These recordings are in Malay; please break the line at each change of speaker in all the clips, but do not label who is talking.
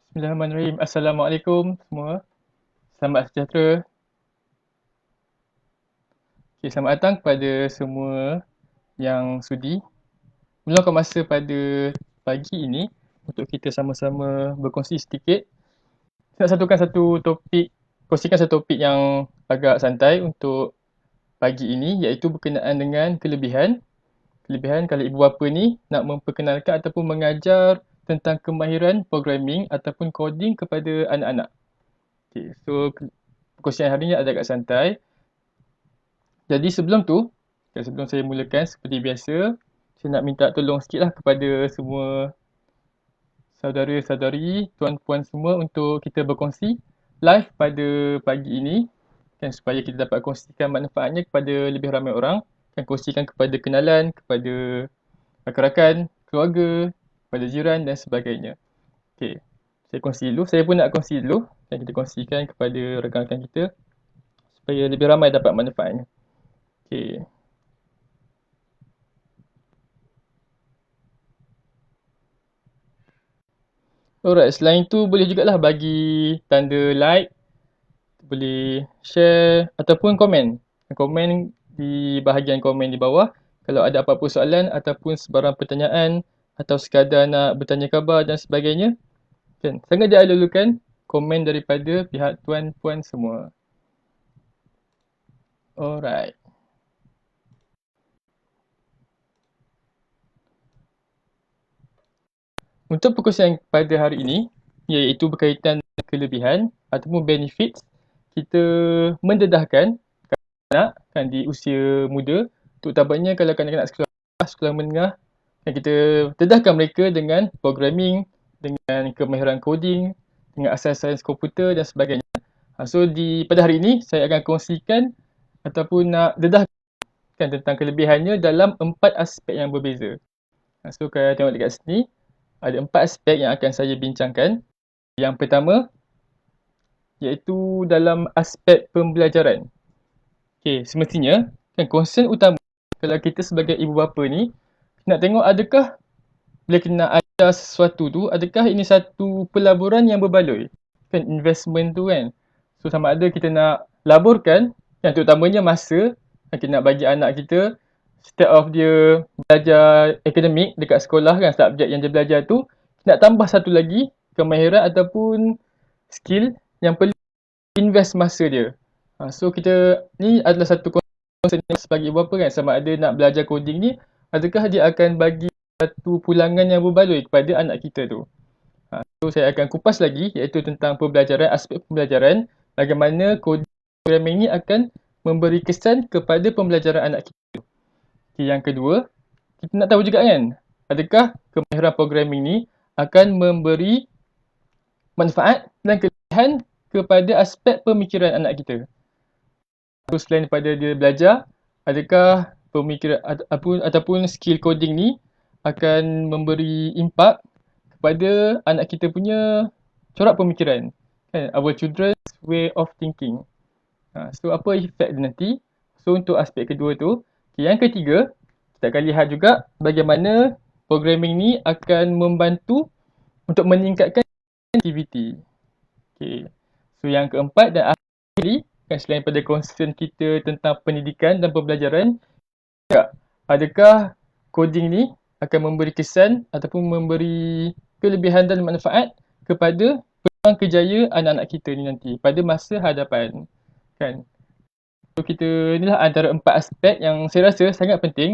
Bismillahirrahmanirrahim. Assalamualaikum semua. Selamat sejahtera. Okay, selamat datang kepada semua yang sudi meluangkan masa pada pagi ini untuk kita sama-sama berkongsi sedikit. Saya nak kongsikan satu topik yang agak santai untuk pagi ini, iaitu berkenaan dengan kelebihan. Kelebihan kalau ibu bapa ni nak memperkenalkan ataupun mengajar tentang kemahiran programming ataupun coding kepada anak-anak. Okay, so perkongsian hari ni agak santai. Jadi sebelum saya mulakan seperti biasa, saya nak minta tolong sikit lah kepada semua saudara-saudari, tuan-puan semua untuk kita berkongsi live pada pagi ini kan, supaya kita dapat kongsikan manfaatnya kepada lebih ramai orang, kan, kongsikan kepada kenalan, kepada rakan-rakan, keluarga, kepada jiran dan sebagainya. Okey, saya pun nak kongsi dulu dan kita kongsikan kepada rakan-rakan kita supaya lebih ramai dapat manfaatnya. Okey. Alright, selain tu boleh jugalah bagi tanda like, boleh share ataupun komen. Komen di bahagian komen di bawah kalau ada apa-apa soalan ataupun sebarang pertanyaan atau sekadar nak bertanya khabar dan sebagainya. Kan, sangat dialulukan komen daripada pihak tuan-puan semua. Alright. Untuk perkongsian pada hari ini, iaitu berkaitan dengan kelebihan ataupun benefits kita mendedahkan kanak kan di usia muda, terutamanya kalau kanak-kanak sekolah menengah, kan kita dedahkan mereka dengan programming, dengan kemahiran coding, dengan asas sains komputer dan sebagainya. So pada hari ini saya akan kongsikan ataupun nak dedahkan tentang kelebihannya dalam 4 aspek yang berbeza. So kalau tengok dekat sini, ada 4 aspek yang akan saya bincangkan. Yang pertama, iaitu dalam aspek pembelajaran. Okay, semestinya, kan concern utama kalau kita sebagai ibu bapa ni, nak tengok adakah bila kita nak ajar sesuatu tu, adakah ini satu pelaburan yang berbaloi. Kan investment tu kan. So sama ada kita nak laburkan, yang terutamanya masa, kan kita nak bagi anak kita, instead of dia belajar akademik dekat sekolah kan, subjek yang dia belajar tu, nak tambah satu lagi kemahiran ataupun skill yang perlu invest masa dia. So kita ni adalah satu concern sebagai ibu bapa kan, sama ada nak belajar coding ni, adakah dia akan bagi satu pulangan yang berbaloi kepada anak kita tu. So saya akan kupas lagi iaitu tentang pembelajaran, aspek pembelajaran, bagaimana coding programming ni akan memberi kesan kepada pembelajaran anak kita. Okay, yang kedua, kita nak tahu juga kan, adakah kemahiran programming ni akan memberi manfaat dan kelebihan kepada aspek pemikiran anak kita. So, selain daripada dia belajar, adakah pemikiran ataupun skill coding ni akan memberi impak kepada anak kita punya corak pemikiran. Kan? Our children's way of thinking. So, apa efek dia nanti? So, untuk aspek kedua tu. Okay, yang ketiga, kita akan lihat juga bagaimana programming ni akan membantu untuk meningkatkan aktiviti. Okay. So, yang keempat dan akhir kan, selain pada concern kita tentang pendidikan dan pembelajaran, adakah coding ni akan memberi kesan ataupun memberi kelebihan dan manfaat kepada peluang kerjaya anak-anak kita ni nanti pada masa hadapan. Kan? So kita inilah antara 4 aspek yang saya rasa sangat penting.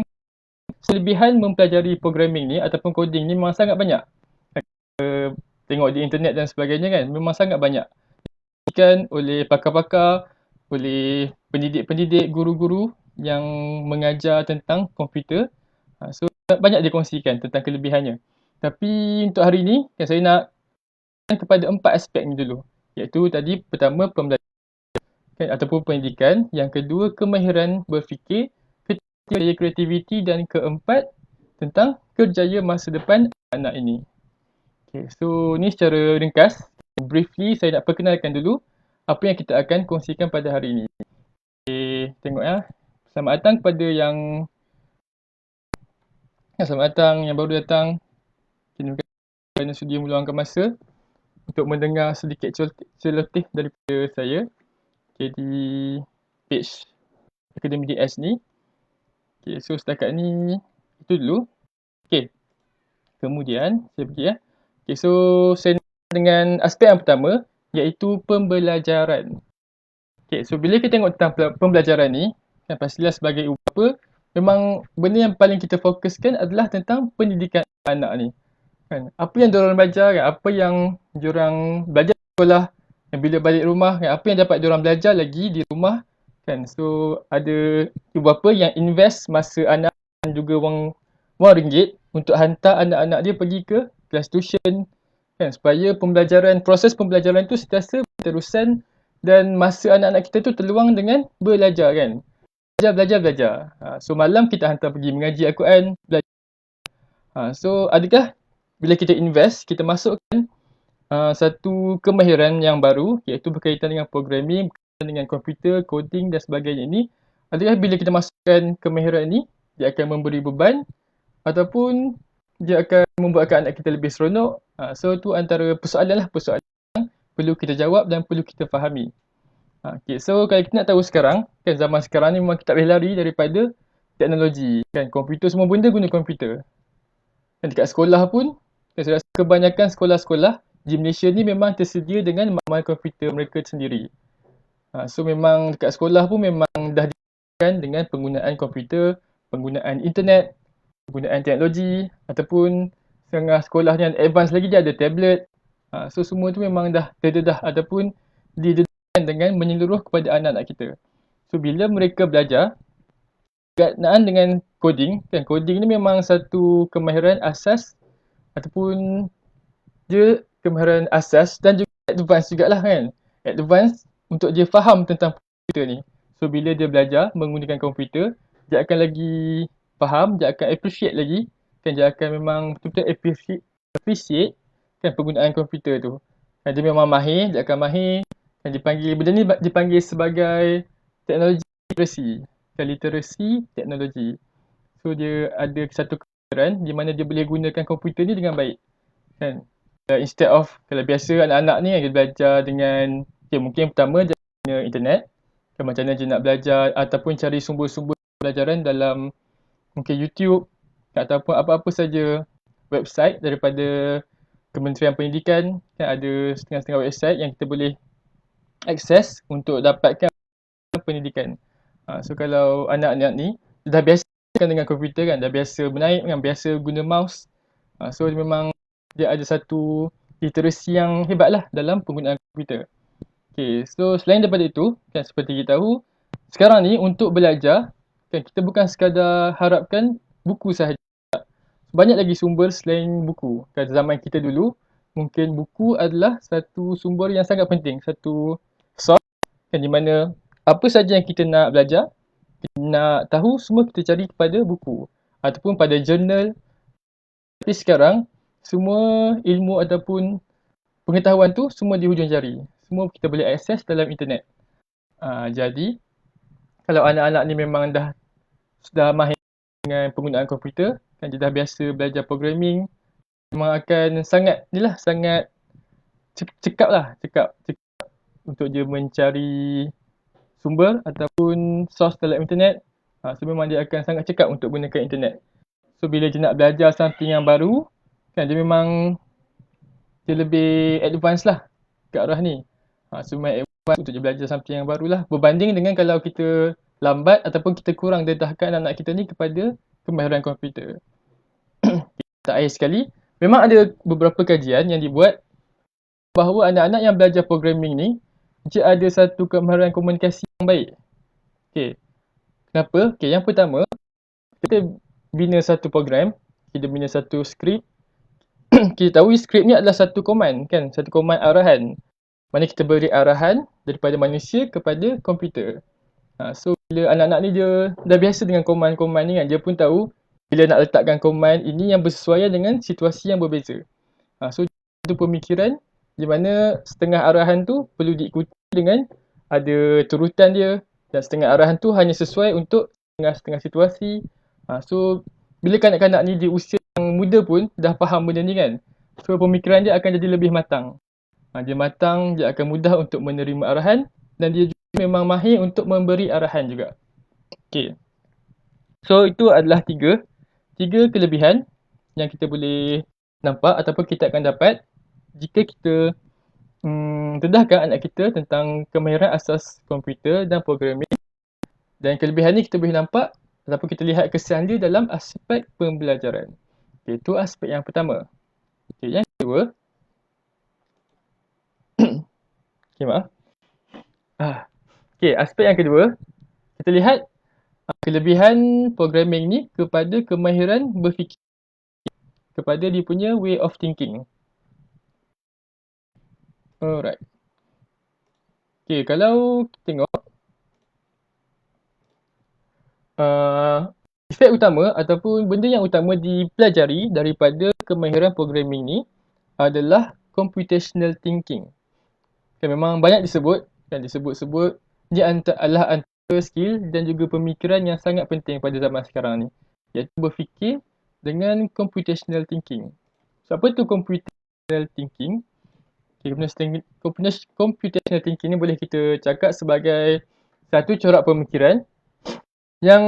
Kelebihan mempelajari programming ni ataupun coding ni memang sangat banyak. Tengok di internet dan sebagainya kan, memang sangat banyak. Diberikan oleh pakar-pakar, oleh pendidik-pendidik, guru-guru yang mengajar tentang komputer. So banyak dikongsikan tentang kelebihannya. Tapi untuk hari ni, saya nak kepada 4 aspek ni dulu. Iaitu tadi pertama pembelajaran ataupun pendidikan, yang kedua kemahiran berfikir, ketiga kreativiti dan keempat tentang kerjaya masa depan anak ini. Okay, so ni secara ringkas, briefly saya nak perkenalkan dulu apa yang kita akan kongsikan pada hari ini. Okay, tengok ya. Selamat datang kepada yang selamat datang yang baru datang. Terima kasih kerana sudi meluangkan masa. untuk mendengar sedikit celoteh daripada saya di page Akademi DS ni. Okay, so setakat ni itu dulu. Okay, kemudian saya pergi Okay, so saya dengan aspek yang pertama iaitu pembelajaran. Okay, so bila kita tengok tentang pembelajaran ni, kan pastilah sebagai ibu bapa, memang benda yang paling kita fokuskan adalah tentang pendidikan anak ni. Kan? Apa yang diorang belajar, kan? Apa yang diorang belajar di sekolah, dan bila balik rumah, kan? Apa yang dapat diorang belajar lagi di rumah. Kan? So, ada ibu bapa yang invest masa anak dan juga wang ringgit untuk hantar anak-anak dia pergi ke kelas tuition, kan? Supaya proses pembelajaran tu sentiasa berterusan dan masa anak-anak kita tu terluang dengan belajar, kan? Belajar. So, malam kita hantar pergi mengaji Al-Quran, belajar. So, adakah bila kita invest, kita masukkan satu kemahiran yang baru iaitu berkaitan dengan programming, berkaitan dengan komputer, coding dan sebagainya ini, adakah bila kita masukkan kemahiran ini, dia akan memberi beban ataupun dia akan membuatkan anak kita lebih seronok. So, itu antara persoalan yang perlu kita jawab dan perlu kita fahami. Okay, so kalau kita nak tahu sekarang, kan zaman sekarang ni memang kita tak boleh lari daripada teknologi. Kan, komputer, semua benda guna komputer. Dan dekat sekolah pun, saya rasa kebanyakan sekolah-sekolah di Malaysia ni memang tersedia dengan makmal komputer mereka sendiri. So memang dekat sekolah pun memang dah diajarkan dengan penggunaan komputer, penggunaan internet, penggunaan teknologi ataupun setengah sekolah yang advance lagi dia ada tablet. So semua tu memang dah terdedah ataupun didedahkan dengan menyeluruh kepada anak-anak kita. So bila mereka belajar berkenaan dengan coding, kan coding ni memang satu kemahiran asas ataupun dia kemahiran asas dan juga advance jugalah, kan. Advance untuk dia faham tentang komputer ni. So bila dia belajar menggunakan komputer, dia akan lagi faham, dia akan appreciate lagi, kan dia akan memang betul-betul appreciate kan penggunaan komputer tu. Kan dia memang mahir, dia akan mahir, kan benda ni dipanggil sebagai teknologi literasi teknologi. So dia ada satu kemahiran di mana dia boleh gunakan komputer ni dengan baik, kan. Instead of kalau biasa anak-anak ni dia belajar dengan mungkin pertama dia guna internet, kan macam mana dia nak belajar ataupun cari sumber-sumber pelajaran dalam mungkin YouTube ataupun apa-apa saja website daripada Kementerian Pendidikan, kan ada setengah-setengah website yang kita boleh akses untuk dapatkan pendidikan. So kalau anak-anak ni dah biasa dengan komputer, kan dah biasa menaik, kan biasa guna mouse, so memang dia ada satu literasi yang hebat lah dalam penggunaan komputer. Okay, so selain daripada itu, kan seperti kita tahu, sekarang ni untuk belajar, kan kita bukan sekadar harapkan buku sahaja. Banyak lagi sumber selain buku. Kan zaman kita dulu, mungkin buku adalah satu sumber yang sangat penting, satu source, kan di mana apa saja yang kita nak belajar, kita nak tahu, semua kita cari kepada buku ataupun pada jurnal. Tapi sekarang, semua ilmu ataupun pengetahuan tu semua di hujung jari. Semua kita boleh akses dalam internet. Jadi, kalau anak-anak ni memang sudah mahir dengan penggunaan komputer, kan dia dah biasa belajar programming, memang akan sangat cekap untuk dia mencari sumber ataupun source dalam internet. So memang dia akan sangat cekap untuk gunakan internet. So bila dia nak belajar something yang baru, kan dia memang dia lebih advance lah ke arah ni. So memang advance untuk dia belajar something yang baru lah, berbanding dengan kalau kita lambat ataupun kita kurang dedahkan anak kita ni kepada kemahiran komputer. Terakhir sekali, memang ada beberapa kajian yang dibuat bahawa anak-anak yang belajar programming ni dia ada satu kemahiran komunikasi yang baik. Okay. Kenapa? Okay, yang pertama, kita bina satu program, kita bina satu skrip. Kita tahu skrip ni adalah satu command, kan? Satu command arahan. Mana kita beri arahan daripada manusia kepada komputer. So bila anak-anak ni dia dah biasa dengan command-command ni, kan, dia pun tahu bila nak letakkan command ini yang bersesuaian dengan situasi yang berbeza. So itu pemikiran di mana setengah arahan tu perlu diikuti dengan ada turutan dia, dan setengah arahan tu hanya sesuai untuk setengah-setengah situasi. So bila kanak-kanak ni di usia yang muda pun dah faham benda ni, kan, so pemikiran dia akan jadi lebih matang. Dia matang, dia akan mudah untuk menerima arahan dan dia juga memang mahir untuk memberi arahan juga. Okay. So itu adalah tiga kelebihan yang kita boleh nampak ataupun kita akan dapat jika kita dedahkan anak kita tentang kemahiran asas komputer dan programming. Dan kelebihan ni kita boleh nampak ataupun kita lihat kesan dia dalam aspek pembelajaran. Okay, itu aspek yang pertama. Okay, yang kedua. Okay, maaf. Okay, aspek yang kedua. Kita lihat kelebihan programming ni kepada kemahiran berfikir. Kepada dia punya way of thinking. Alright. Okay, kalau kita tengok efek utama ataupun benda yang utama dipelajari daripada kemahiran programming ni adalah computational thinking. Okay, memang banyak disebut dia adalah antara skill dan juga pemikiran yang sangat penting pada zaman sekarang ni, iaitu berfikir dengan computational thinking. So apa tu computational thinking? Computational thinking ni boleh kita cakap sebagai satu corak pemikiran yang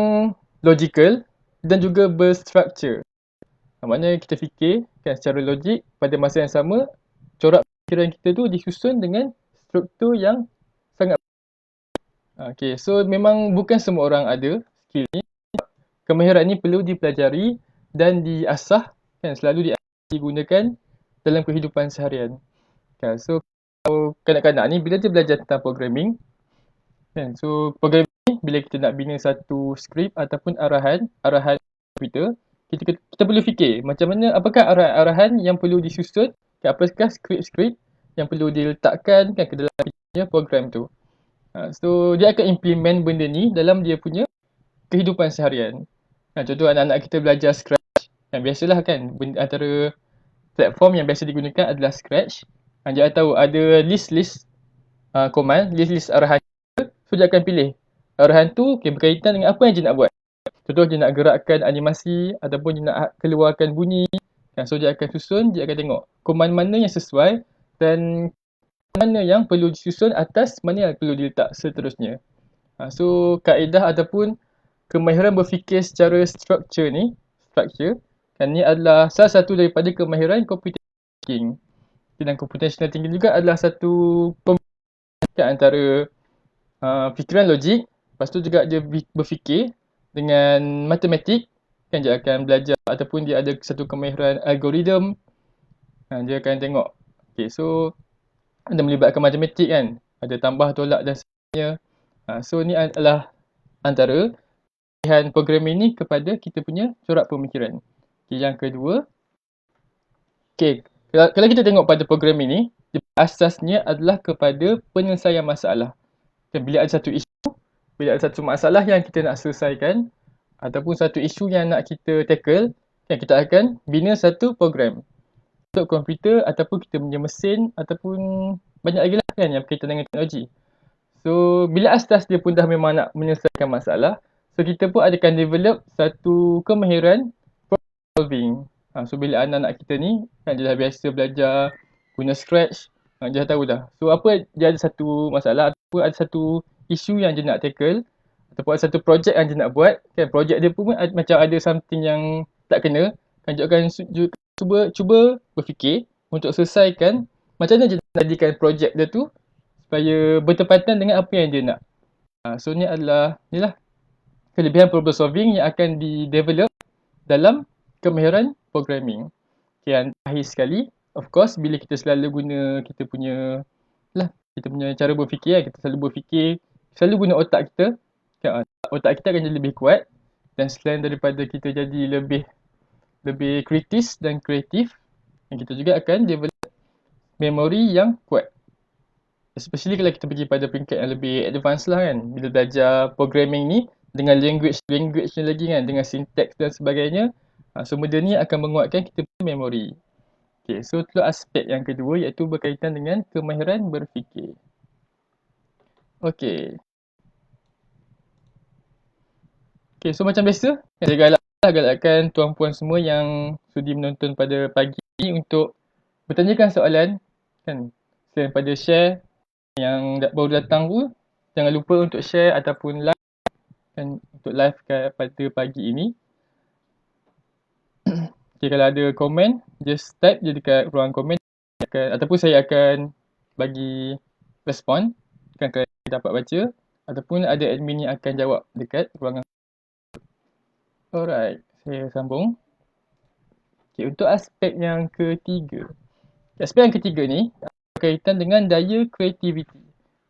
logical dan juga berstruktur. Maknanya kita fikir secara logik pada masa yang sama, corak pemikiran kita tu disusun dengan struktur yang sangat. Okay, so memang bukan semua orang ada skill ni. Kemahiran ni perlu dipelajari dan diasah, selalu digunakan dalam kehidupan seharian. So kanak-kanak ni bila dia belajar tentang programming, so programming ni bila kita nak bina satu skrip ataupun arahan komputer, kita perlu fikir macam mana, apakah arahan yang perlu disusun, apakah skrip-skrip yang perlu diletakkan ke dalam program tu. So dia akan implement benda ni dalam dia punya kehidupan seharian. Contoh anak-anak kita belajar Scratch, biasalah kan, antara platform yang biasa digunakan adalah Scratch. Dia tahu ada list command, list arahan. So dia akan pilih arahan tu berkaitan dengan apa yang dia nak buat. Contoh dia nak gerakkan animasi ataupun dia nak keluarkan bunyi. So dia akan susun, dia akan tengok command mana yang sesuai dan mana yang perlu disusun atas mana yang perlu diletak seterusnya. So kaedah ataupun kemahiran berfikir secara struktur ni adalah salah satu daripada kemahiran computational thinking. Dan computational thinking juga adalah satu pembinaan antara fikiran logik, lepas tu juga dia berfikir dengan matematik, dia akan belajar ataupun dia ada satu kemahiran algoritma. Dia akan tengok, so ada melibatkan matematik kan, ada tambah, tolak dan sebagainya. So ni adalah antara kelebihan programming ni kepada kita punya corak pemikiran. Yang kedua, kalau kita tengok pada programming ni, asasnya adalah kepada penyelesaian masalah. Bila ada satu isu, bila ada satu masalah yang kita nak selesaikan ataupun satu isu yang nak kita tackle, kita akan bina satu program untuk komputer ataupun kita punya mesin ataupun banyak lagi lah kan yang berkaitan dengan teknologi. So bila asas dia pun dah memang nak menyelesaikan masalah, so kita pun akan develop satu kemahiran problem solving. So bila anak-anak kita ni dia dah biasa belajar guna Scratch, dia dah tahu dah. So apa dia ada satu masalah ataupun ada satu isu yang dia nak tackle ataupun ada satu projek yang dia nak buat, projek dia pun macam ada something yang tak kena, dia akan cuba berfikir untuk selesaikan macam mana dia nak jadikan projek dia tu supaya bertepatan dengan apa yang dia nak. So ni adalah kelebihan problem solving yang akan di-develop dalam kemahiran programming. Yang terakhir sekali, of course, bila kita selalu guna kita punya cara berfikir, kita selalu berfikir, selalu guna otak kita, otak kita akan jadi lebih kuat dan selain daripada kita jadi lebih kritis dan kreatif, kita juga akan develop memori yang kuat. Especially kalau kita pergi pada peringkat yang lebih advance lah kan, bila belajar programming ni dengan language ni lagi kan, dengan syntax dan sebagainya. So benda ni akan menguatkan kita punya memori. So itu aspek yang kedua, iaitu berkaitan dengan kemahiran berfikir. So macam biasa, saya galakkan tuan-puan semua yang sudi menonton pada pagi ni untuk bertanyakan soalan kan. Selain daripada share yang baru datang tu, jangan lupa untuk share ataupun like kan, untuk live pada pagi ini. Okay, kalau ada komen, just type je dekat ruang komen ataupun saya akan bagi respon kan, kalau dapat baca ataupun ada admin yang akan jawab dekat ruangan. Alright, saya sambung. Okay, untuk aspek yang ketiga. Aspek yang ketiga ni berkaitan dengan daya kreativiti.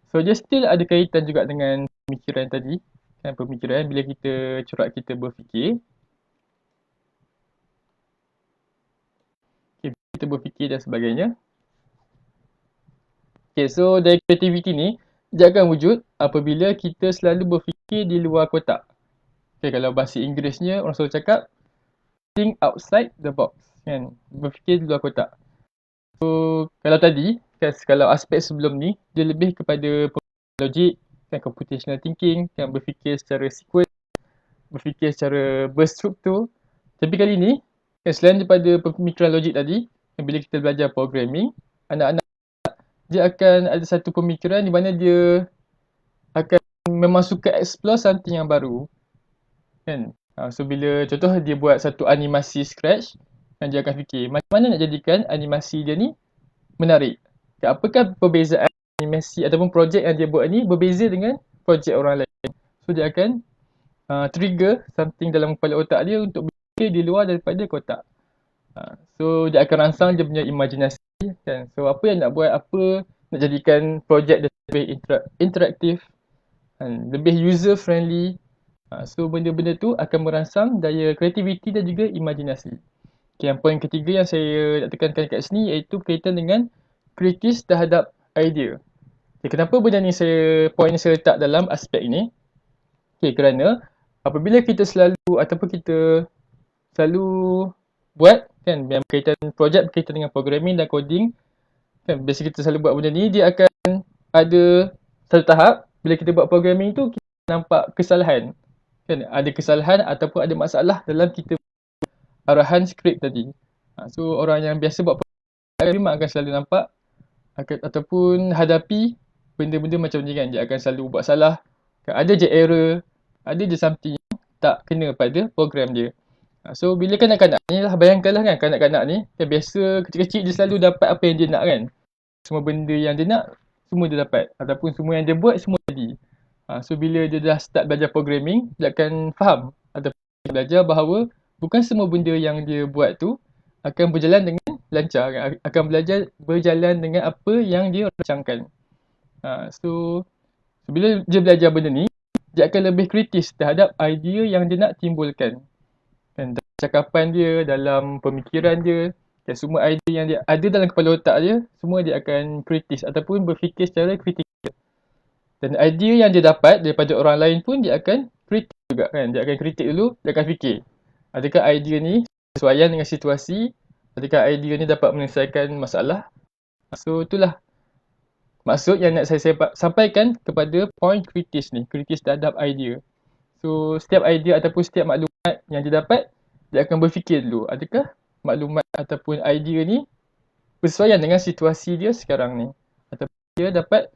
So dia still ada kaitan juga dengan pemikiran tadi. Kan, pemikiran bila kita corak kita berfikir. Okay, kita berfikir dan sebagainya. Okay, so daya kreativiti ni dia akan wujud apabila kita selalu berfikir di luar kotak. Okay, kalau bahasa Inggerisnya orang selalu cakap think outside the box, kan, berfikir di luar kotak. So kalau tadi, kan, kalau aspek sebelum ni dia lebih kepada logik, kan, computational thinking, kan, berfikir secara sequence, berfikir secara berstruktur. Tapi kali ni, kan, selain daripada pemikiran logik tadi, kan, bila kita belajar programming, anak-anak dia akan ada satu pemikiran di mana dia akan memang suka explore something yang baru, kan. So bila contoh dia buat satu animasi scratch, kan, dia akan fikir macam mana nak jadikan animasi dia ni menarik. Apakah perbezaan animasi ataupun projek yang dia buat ni berbeza dengan projek orang lain. So dia akan trigger something dalam kepala otak dia untuk berfikir di luar daripada kotak. So dia akan rangsang dia punya imajinasi, kan. So apa yang nak buat, apa nak jadikan projek dia lebih interaktif, kan, lebih user friendly. So benda-benda tu akan merangsang daya kreativiti dan juga imajinasi. Okay, yang poin ketiga yang saya nak tekankan kat sini iaitu berkaitan dengan kritis terhadap idea. Okay, kenapa benda ni poin ni saya letak dalam aspek ni? Okay, kerana apabila kita selalu ataupun kita selalu buat, kan, yang berkaitan projek berkaitan dengan programming dan coding, kan, biasa kita selalu buat benda ni, dia akan ada satu tahap bila kita buat programming tu kita nampak kesalahan, kan, ada kesalahan ataupun ada masalah dalam kita arahan skrip tadi. So orang yang biasa buat programming memang akan selalu nampak ataupun hadapi benda-benda macam ni, kan. Dia akan selalu buat salah, kan, ada je error, ada je something yang tak kena pada program dia. So bila kanak-kanak ni lah, bayangkanlah, kan, kanak-kanak ni kan, biasa kecil-kecil dia selalu dapat apa yang dia nak, kan. Semua benda yang dia nak semua dia dapat ataupun semua yang dia buat semua jadi. So bila dia dah start belajar programming, dia akan faham ataupun belajar bahawa bukan semua benda yang dia buat tu akan berjalan dengan lancar, kan. Akan belajar berjalan dengan apa yang dia rancangkan. So bila dia belajar benda ni, dia akan lebih kritis terhadap idea yang dia nak timbulkan, kan, dalam cakapan dia, dalam pemikiran dia, kan, semua idea yang dia ada dalam kepala otak dia, semua dia akan kritis ataupun berfikir secara kritikal. Dan idea yang dia dapat daripada orang lain pun dia akan kritik juga, kan. Dia akan kritik dulu, dia akan fikir, adakah idea ni sesuaian dengan situasi, adakah idea ni dapat menyelesaikan masalah. So itulah maksud yang nak saya sampaikan kepada point kritis ni, kritis terhadap idea. So setiap idea ataupun setiap maklumat yang dia dapat, dia akan berfikir dulu, adakah maklumat ataupun idea ni bersesuaian dengan situasi dia sekarang ni, ataupun dia dapat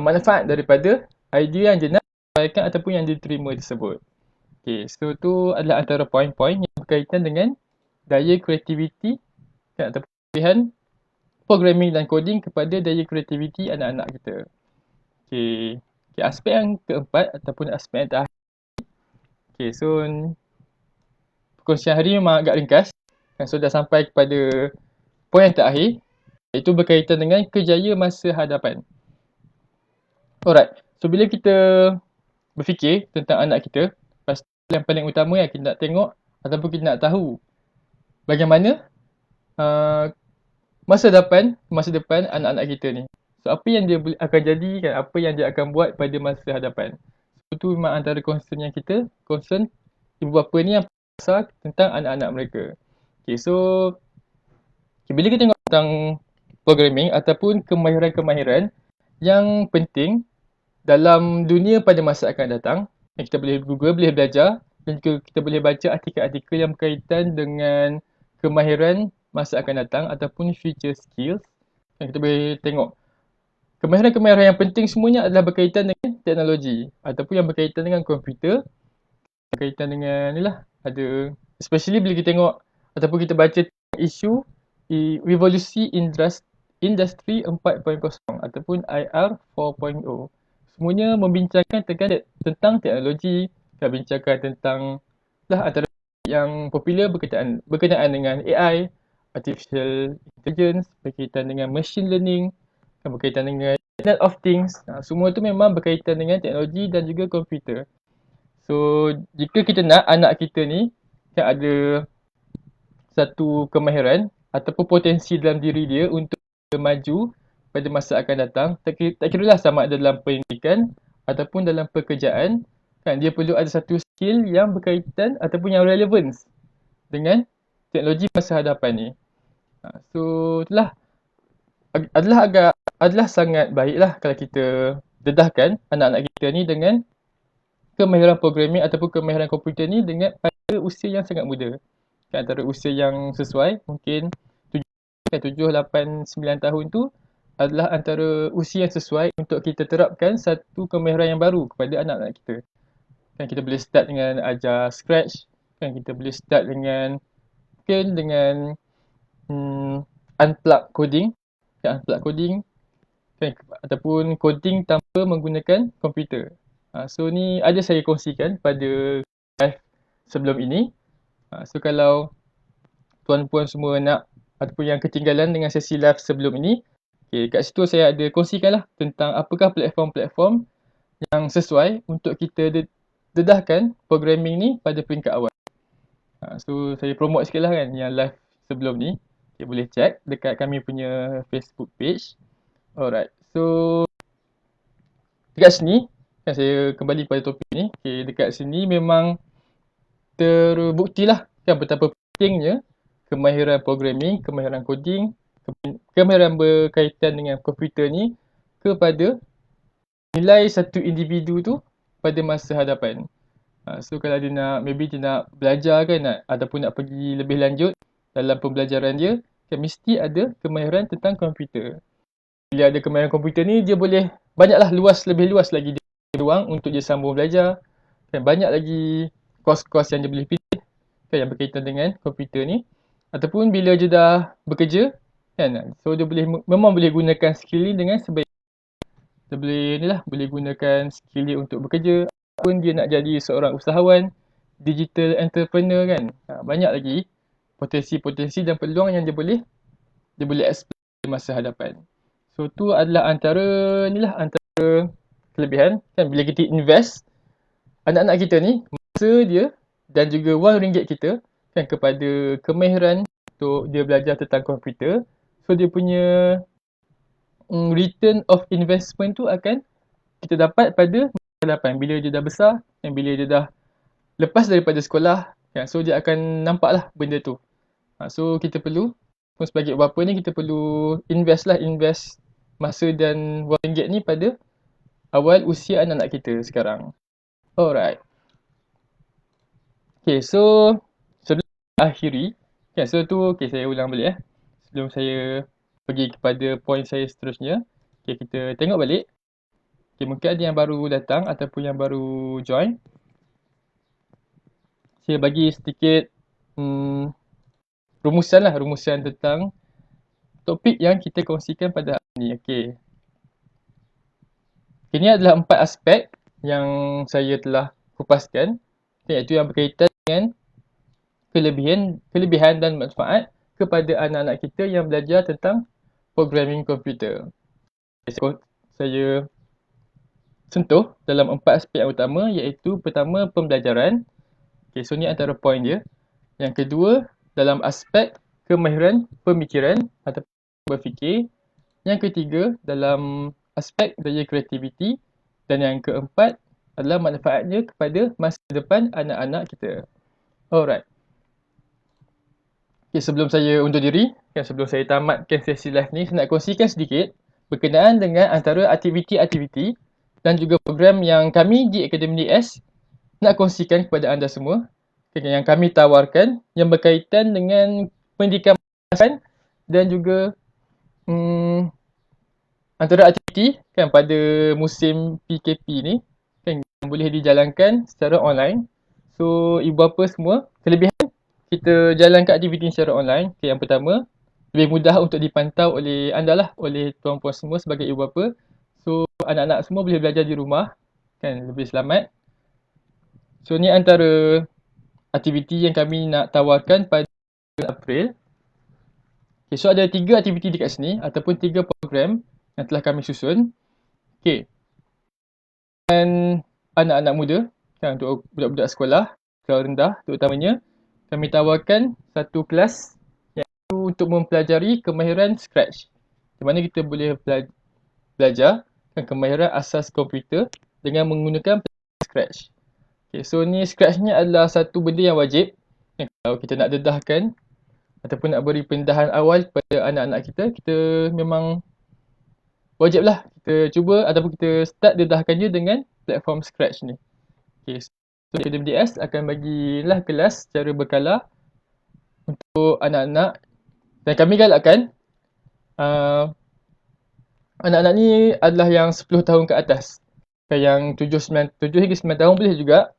manfaat daripada idea yang dia nak sampaikan ataupun yang dia terima tersebut. Okay, so tu adalah antara poin-poin yang berkaitan dengan daya kreativiti, kan, ataupun pilihan programming dan coding kepada daya kreativiti anak-anak kita. Okay, aspek yang keempat ataupun aspek yang terakhir. Okay, so perkongsian hari memang agak ringkas, kan, so dah sampai kepada poin yang terakhir, iaitu berkaitan dengan kerjaya masa hadapan. Alright, so bila kita berfikir tentang anak kita, pasti yang paling utama yang kita nak tengok ataupun kita nak tahu bagaimana masa depan anak-anak kita ni. So apa yang dia akan jadi, kan, apa yang dia akan buat pada masa hadapan. So tu memang antara concern yang kita, concern ibu bapa ni yang besar tentang anak-anak mereka. Okay, so bila kita tengok tentang programming ataupun kemahiran-kemahiran yang penting dalam dunia pada masa akan datang, kita boleh Google, boleh belajar dan juga kita boleh baca artikel-artikel yang berkaitan dengan kemahiran masa akan datang ataupun future skills. Dan kita boleh tengok kemahiran-kemahiran yang penting semuanya adalah berkaitan dengan teknologi ataupun yang berkaitan dengan komputer, berkaitan dengan ni lah, ada especially bila kita tengok ataupun kita baca isu revolusi industri 4.0 ataupun IR 4.0. Semuanya membincangkan tentang teknologi, kita bincangkan tentang lah antara yang popular berkenaan dengan AI, artificial intelligence, berkaitan dengan machine learning, berkaitan dengan Internet of Things. Semua tu memang berkaitan dengan teknologi dan juga komputer. So, jika kita nak anak kita ni yang ada satu kemahiran ataupun potensi dalam diri dia untuk maju pada masa akan datang, tak kira lah sama ada dalam pendidikan ataupun dalam pekerjaan, kan, dia perlu ada satu skill yang berkaitan ataupun yang relevance dengan teknologi masa hadapan ni. So, itulah adalah sangat baiklah kalau kita dedahkan anak-anak kita ni dengan kemahiran programming ataupun kemahiran komputer ni dengan pada usia yang sangat muda. Antara usia yang sesuai, mungkin 7, 8, 9 tahun tu adalah antara usia yang sesuai untuk kita terapkan satu kemahiran yang baru kepada anak-anak kita. Kan kita boleh start dengan ajar Scratch, kan kita boleh start dengan mungkin dengan unplug coding, kan, ataupun coding tanpa menggunakan komputer. So ni ada saya kongsikan pada live sebelum ini. So kalau tuan-puan semua nak ataupun yang ketinggalan dengan sesi live sebelum ini, kat situ saya ada kongsikan lah tentang apakah platform-platform yang sesuai untuk kita dedahkan programming ni pada peringkat awal. So saya promote sikit lah kan yang live sebelum ni. Boleh check dekat kami punya Facebook page. Alright, so dekat sini, kan saya kembali pada topik ni. Dekat sini memang terbukti lah kan betapa pentingnya kemahiran programming, kemahiran coding, kemahiran berkaitan dengan komputer ni kepada nilai satu individu tu pada masa hadapan. So kalau dia nak, maybe dia nak belajar kan, ataupun nak pergi lebih lanjut dalam pembelajaran dia, kan mesti ada kemahiran tentang komputer. Bila ada kemahiran komputer ni, dia boleh banyaklah lebih luas lagi dia ruang untuk dia sambung belajar. Kan banyak lagi kos-kos yang dia boleh pilih kan yang berkaitan dengan komputer ni. Ataupun bila dia dah bekerja kan, so dia memang boleh gunakan skill ni dengan sebaik. Dia boleh gunakan skill dia untuk bekerja ataupun dia nak jadi seorang usahawan, digital entrepreneur kan. Banyak lagi potensi-potensi dan peluang yang dia boleh explore di masa hadapan. So tu adalah antara kelebihan kan bila kita invest anak-anak kita ni, masa dia dan juga wang ringgit kita kan kepada kemahiran untuk dia belajar tentang komputer. So dia punya return of investment tu akan kita dapat pada masa hadapan bila dia dah besar dan bila dia dah lepas daripada sekolah kan. So dia akan nampak lah benda tu. So kita perlu sebagai bapa ni kita perlu invest masa dan wang ringgit ni pada awal usia anak-anak kita sekarang. Alright. Okay, so sebelum akhiri, okay, so tu saya ulang balik sebelum saya pergi kepada poin saya seterusnya. Okay, kita tengok balik. Okay, mungkin ada yang baru datang ataupun yang baru join. Saya bagi sedikit rumusan tentang topik yang kita kongsikan pada hari ini. Okay. Ini adalah 4 aspek yang saya telah kupaskan, iaitu yang berkaitan dengan kelebihan dan manfaat kepada anak-anak kita yang belajar tentang programming komputer. Saya sentuh dalam 4 aspek yang utama, iaitu pertama pembelajaran. Okay, so ni antara poin dia. Yang kedua, dalam aspek kemahiran pemikiran atau berfikir. Yang ketiga, dalam aspek daya kreativiti. Dan yang keempat adalah manfaatnya kepada masa depan anak-anak kita. Alright. Okay, sebelum saya undur diri, sebelum saya tamatkan sesi live ni, saya nak kongsikan sedikit berkenaan dengan antara aktiviti-aktiviti dan juga program yang kami di Akademi DS nak kongsikan kepada anda semua. Yang kami tawarkan yang berkaitan dengan pendidikan dan juga antara aktiviti aktiviti kan pada musim PKP ni kan boleh dijalankan secara online. So ibu bapa semua, kelebihan kita jalankan aktiviti secara online. Okay, yang pertama, lebih mudah untuk dipantau oleh anda lah, oleh tuan-puan semua sebagai ibu bapa. So anak-anak semua boleh belajar di rumah kan, lebih selamat. So ni antara aktiviti yang kami nak tawarkan pada April. Okay, so ada 3 aktiviti dekat sini ataupun 3 program yang telah kami susun. Okay. Dan anak-anak muda kan, untuk budak-budak sekolah sekolah rendah terutamanya, kami tawarkan satu kelas iaitu untuk mempelajari kemahiran Scratch. Di mana kita boleh belajar kan, kemahiran asas komputer dengan menggunakan Scratch. Okay, so ni Scratch ni adalah satu benda yang wajib kalau kita nak dedahkan ataupun nak beri pendedahan awal kepada anak-anak kita, kita memang wajiblah kita cuba ataupun kita start dedahkan dia dengan platform Scratch ni. Okay, so MDS akan bagilah kelas secara berkala untuk anak-anak dan kami galakkan anak-anak ni adalah yang 10 tahun ke atas. Yang 7 hingga 9 tahun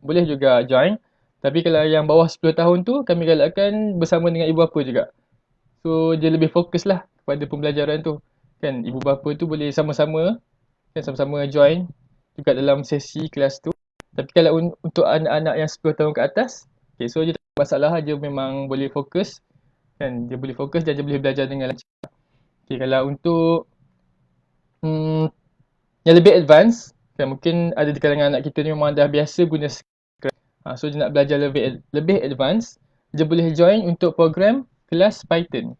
boleh juga join. Tapi kalau yang bawah 10 tahun tu kami galakkan bersama dengan ibu bapa juga. So dia lebih fokus lah kepada pembelajaran tu. Kan ibu bapa tu boleh sama-sama join juga dalam sesi kelas tu. Tapi kalau untuk anak-anak yang 10 tahun ke atas, okay, so dia tak ada masalah, dia memang boleh fokus. Kan dia boleh fokus dan dia boleh belajar dengan lancar. Okay, kalau untuk yang lebih advance, kan mungkin ada di kalangan anak kita ni memang dah biasa guna Scratch. So dia nak belajar lebih advance, dia boleh join untuk program kelas Python.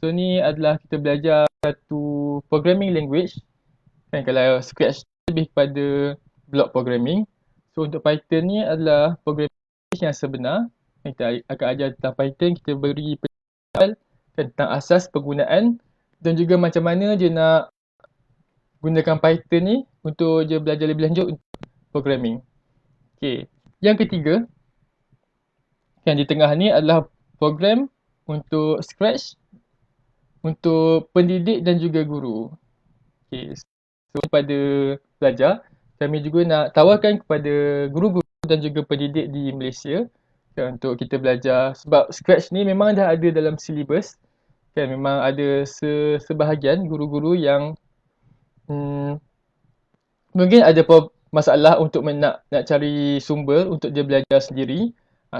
So ni adalah kita belajar satu programming language. Kan kalau Scratch lebih kepada block programming. So untuk Python ni adalah programming yang sebenar. Kita akan ajar tentang Python, kita beri penjelasan tentang asas penggunaan dan juga macam mana dia nak gunakan Python ni untuk dia belajar lebih lanjut untuk programming. Okay. Yang ketiga, yang di tengah ni adalah program untuk Scratch untuk pendidik dan juga guru. Okay. So pada pelajar, kami juga nak tawarkan kepada guru-guru dan juga pendidik di Malaysia kan, untuk kita belajar sebab Scratch ni memang dah ada dalam silibus. Kan memang ada sebahagian guru-guru yang mungkin ada masalah untuk nak cari sumber untuk dia belajar sendiri.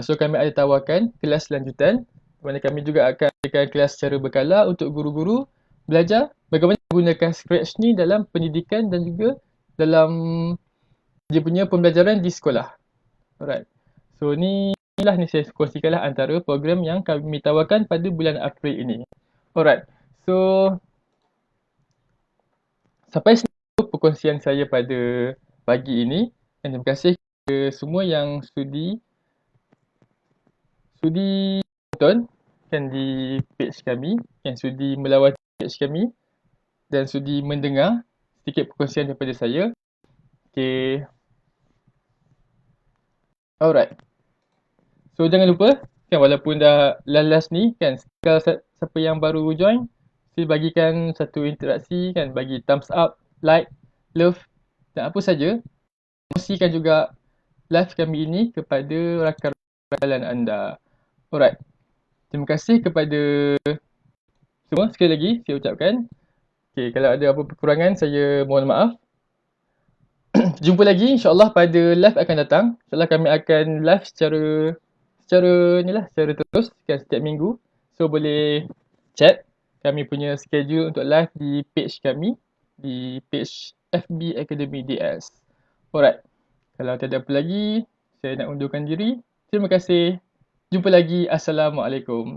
So kami ada tawarkan kelas lanjutan di mana kami juga akan berikan kelas secara berkala untuk guru-guru belajar bagaimana menggunakan Scratch ni dalam pendidikan dan juga dalam dia punya pembelajaran di sekolah. Alright. So inilah saya kongsikanlah antara program yang kami tawarkan pada bulan April ini. Alright. So sampai sini perkongsian saya pada pagi ini. Dan terima kasih kepada semua yang sudi tonton kan di page kami, yang sudi melawati page kami dan sudi mendengar sedikit perkongsian daripada saya. Okay. Alright. So jangan lupa kan, walaupun dah last ni kan, kalau siapa yang baru join, sila bagikan satu interaksi kan, bagi thumbs up, like, love dan apa saja. Kongsikan juga live kami ini kepada rakan-rakan anda. Alright. Terima kasih kepada semua sekali lagi saya ucapkan. Okay, kalau ada apa kekurangan saya mohon maaf. Jumpa lagi insya-Allah pada live akan datang. InsyaAllah kami akan live secara terus kan, setiap minggu. So boleh chat kami punya schedule untuk live di page kami, di page FB Academy DS. Alright. Kalau tiada apa lagi, saya nak undurkan diri. Terima kasih. Jumpa lagi. Assalamualaikum.